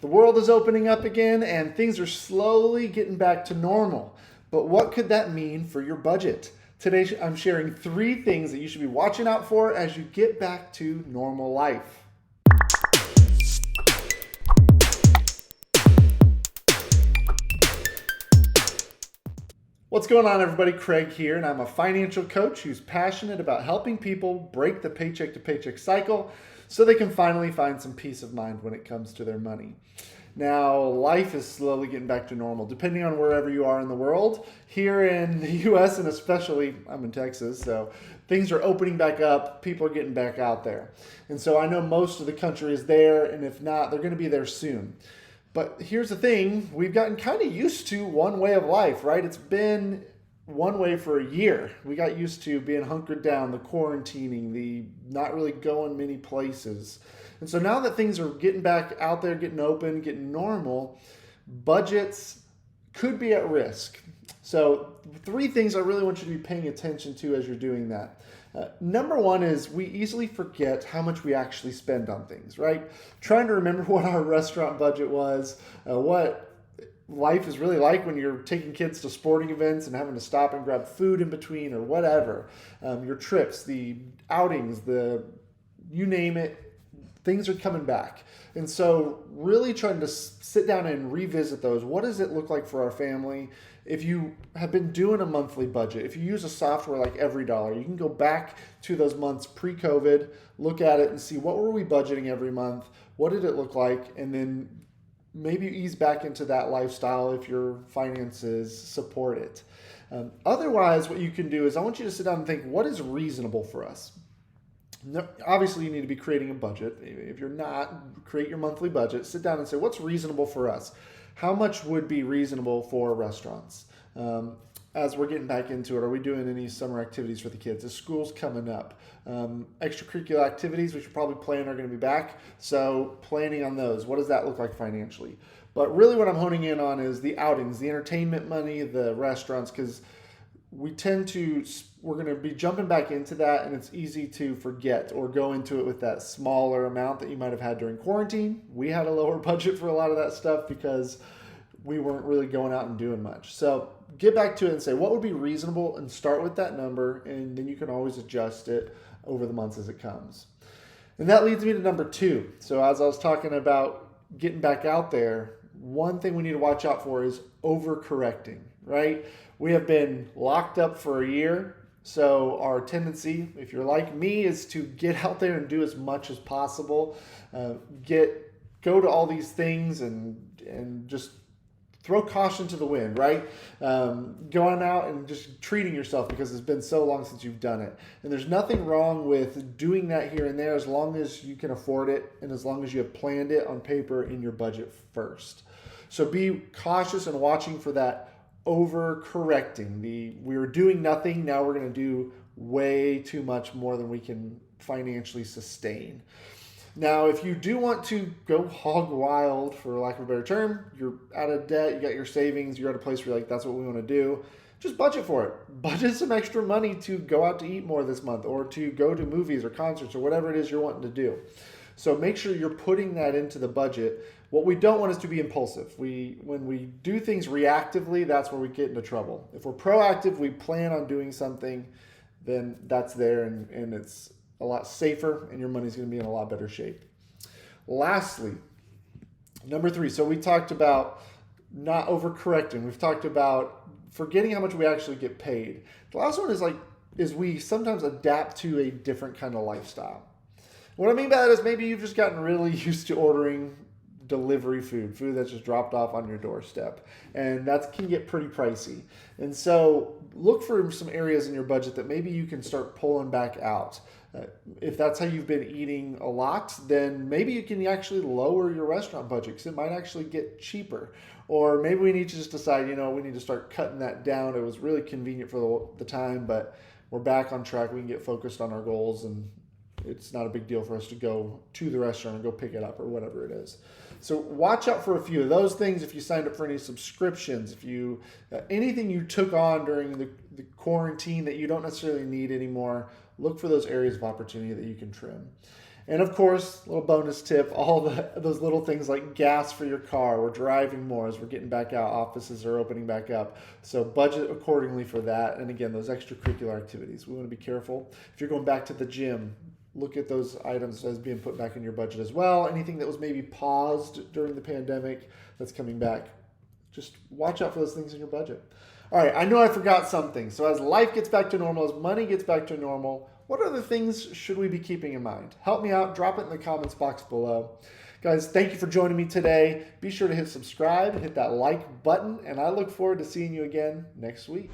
The world is opening up again and things are slowly getting back to normal. But what could that mean for your budget? Today, I'm sharing 3 things that you should be watching out for as you get back to normal life. What's going on, everybody? Craig here, and I'm a financial coach who's passionate about helping people break the paycheck to paycheck cycle so they can finally find some peace of mind when it comes to their money. Now, life is slowly getting back to normal, depending on wherever you are in the world. Here in the US, and especially I'm in Texas, so things are opening back up. People are getting back out there. And so I know most of the country is there, and if not, they're going to be there soon. But here's the thing, we've gotten kind of used to one way of life, right? It's been one way for a year. We got used to being hunkered down, the quarantining, the not really going many places. And so now that things are getting back out there, getting open, getting normal, budgets could be at risk. So 3 things I really want you to be paying attention to as you're doing that. Number 1 is we easily forget how much we actually spend on things, right? Trying to remember what our restaurant budget was, what life is really like when you're taking kids to sporting events and having to stop and grab food in between or whatever. Your trips, the outings, you name it, things are coming back. And so really trying to sit down and revisit those. What does it look like for our family? If you have been doing a monthly budget, if you use a software like EveryDollar, you can go back to those months pre-COVID, look at it and see what were we budgeting every month? What did it look like? And then maybe ease back into that lifestyle if your finances support it. Otherwise, what you can do is I want you to sit down and think, what is reasonable for us? No, obviously, you need to be creating a budget. If you're not, create your monthly budget. Sit down and say, what's reasonable for us? How much would be reasonable for restaurants? As we're getting back into it, are we doing any summer activities for the kids? Is school's coming up? Extracurricular activities, which you probably plan are going to be back. So planning on those. What does that look like financially? But really what I'm honing in on is the outings, the entertainment money, the restaurants, because we're going to be jumping back into that, and it's easy to forget or go into it with that smaller amount that you might have had during quarantine. We had a lower budget for a lot of that stuff because we weren't really going out and doing much. So get back to it and say, what would be reasonable, and start with that number, and then you can always adjust it over the months as it comes. And that leads me to number 2. So as I was talking about getting back out there, one thing we need to watch out for is overcorrecting, right? We have been locked up for a year. So our tendency, if you're like me, is to get out there and do as much as possible. Go to all these things and just throw caution to the wind, right? Going out and just treating yourself because it's been so long since you've done it. And there's nothing wrong with doing that here and there as long as you can afford it and as long as you have planned it on paper in your budget first. So be cautious and watching for that overcorrecting. We were doing nothing, now we're going to do way too much more than we can financially sustain. Now, if you do want to go hog wild, for lack of a better term, you're out of debt, you got your savings, you're at a place where you're like, that's what we want to do, just budget for it. Budget some extra money to go out to eat more this month, or to go to movies or concerts or whatever it is you're wanting to do. So make sure you're putting that into the budget. What we don't want is to be impulsive. When we do things reactively, that's where we get into trouble. If we're proactive, we plan on doing something, then that's there, and it's a lot safer, and your money's going to be in a lot better shape. Lastly, number 3. So we talked about not overcorrecting. We've talked about forgetting how much we actually get paid. The last one is we sometimes adapt to a different kind of lifestyle. What I mean by that is maybe you've just gotten really used to ordering delivery food that's just dropped off on your doorstep, and that can get pretty pricey. And so look for some areas in your budget that maybe you can start pulling back out. If that's how you've been eating a lot, then maybe you can actually lower your restaurant budget because it might actually get cheaper. Or maybe we need to just decide, we need to start cutting that down. It was really convenient for the time, but we're back on track. We can get focused on our goals, and it's not a big deal for us to go to the restaurant and go pick it up or whatever it is. So watch out for a few of those things. If you signed up for any subscriptions, if you anything you took on during the quarantine that you don't necessarily need anymore, look for those areas of opportunity that you can trim. And of course, little bonus tip, those little things like gas for your car. We're driving more as we're getting back out. Offices are opening back up. So budget accordingly for that. And again, those extracurricular activities. We want to be careful. If you're going back to the gym, look at those items as being put back in your budget as well. Anything that was maybe paused during the pandemic that's coming back, just watch out for those things in your budget. All right, I know I forgot something. So as life gets back to normal, as money gets back to normal, what other things should we be keeping in mind? Help me out. Drop it in the comments box below. Guys, thank you for joining me today. Be sure to hit subscribe and hit that like button, and I look forward to seeing you again next week.